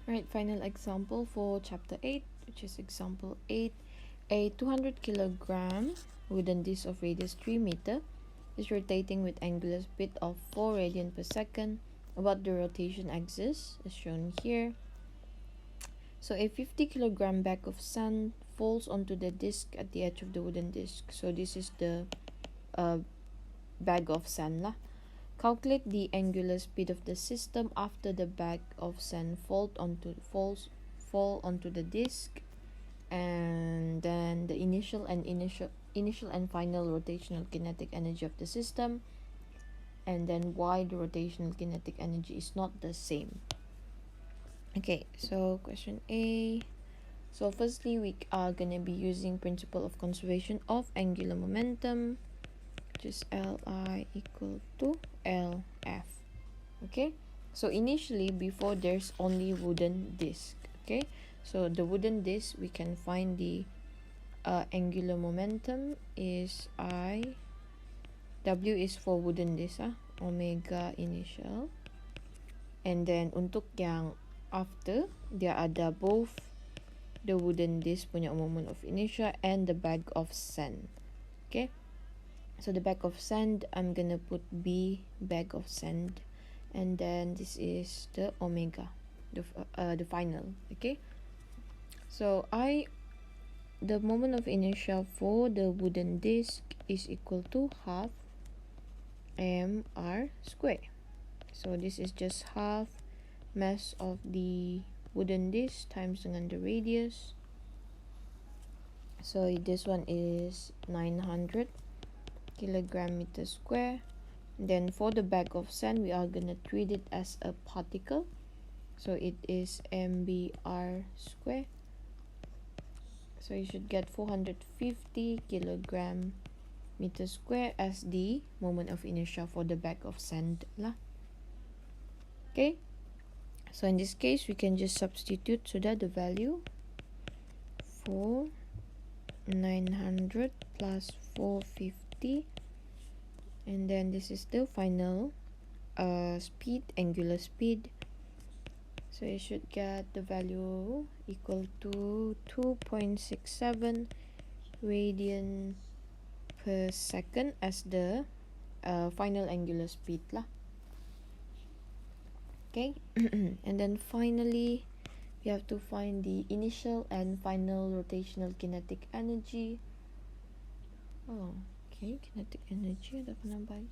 Right, final example for chapter 8, which is example 8. A 200 kilogram wooden disc of radius 3 meter is rotating with angular speed of 4 radian per second about the rotation axis, as shown here. So a 50 kilogram bag of sand falls onto the disc at the edge of the wooden disc. So this is the bag of sand lah. Calculate the angular speed of the system after the bag of sand fall onto the disc, and then the initial and final rotational kinetic energy of the system, and then why the rotational kinetic energy is not the same. Okay, so question A. So firstly, we are gonna be using principle of conservation of angular momentum, which is Li equal to Lf. Okay, so initially, before there's only wooden disc. Okay, so the wooden disc, we can find the angular momentum is I. W is for wooden disc, omega initial. And then untuk yang after, dia ada both the wooden disc punya moment of inertia and the bag of sand. Okay, so the bag of sand, I'm gonna put B, bag of sand, and then this is the omega, the final. Okay, so the moment of inertia for the wooden disc is equal to half mr square. So this is just half mass of the wooden disc times dengan the radius. So this one is 900 kilogram meter square. Then for the bag of sand, we are gonna treat it as a particle, so it is mbr square. So you should get 450 kilogram meter square as the moment of inertia for the bag of sand lah. Okay, so in this case, we can just substitute so that the value for 900 plus 450, and then this is the final speed, angular speed. So you should get the value equal to 2.67 radian per second as the final angular speed lah. Okay, and then finally, we have to find the initial and final rotational kinetic energy. Oh, okay, kinetic energy ada penambahan.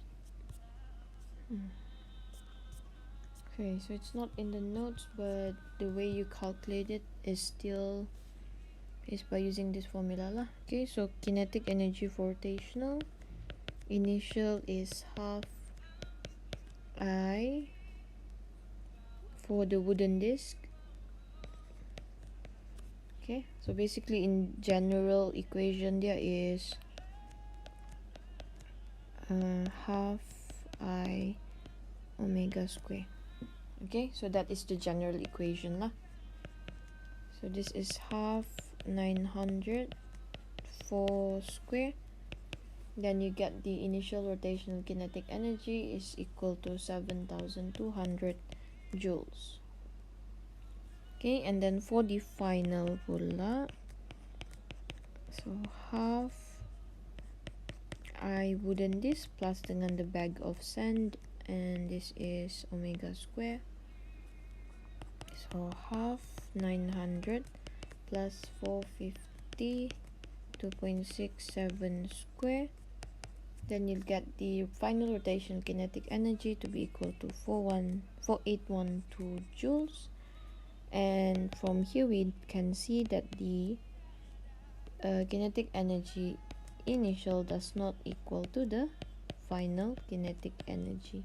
Okay, so it's not in the notes, but the way you calculate it is by using this formula lah. Okay, so kinetic energy for rotational initial is half I for the wooden disc. Okay, so basically in general equation there is half I omega square. Okay, so that is the general equation lah. So this is half 900 4 square. Then you get the initial rotational kinetic energy is equal to 7,200 joules. Okay, and then for the final pula, so half I wooden disc plus dengan the bag of sand, and this is omega square. So half 900 plus 450, 2.67 square. Then you'll get the final rotational kinetic energy to be equal to 4812 joules. And from here we can see that the kinetic energy initial does not equal to the final kinetic energy.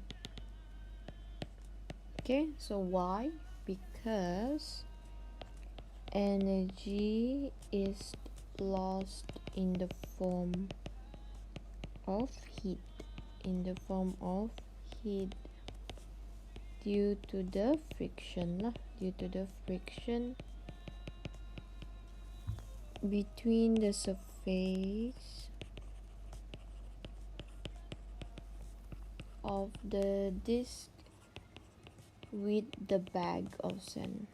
Okay, so why? Because energy is lost in the form of heat, due to the friction between the surface of the disc with the bag of sand.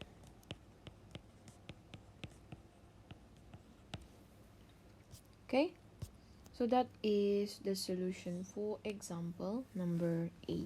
Okay, so that is the solution for example number 8.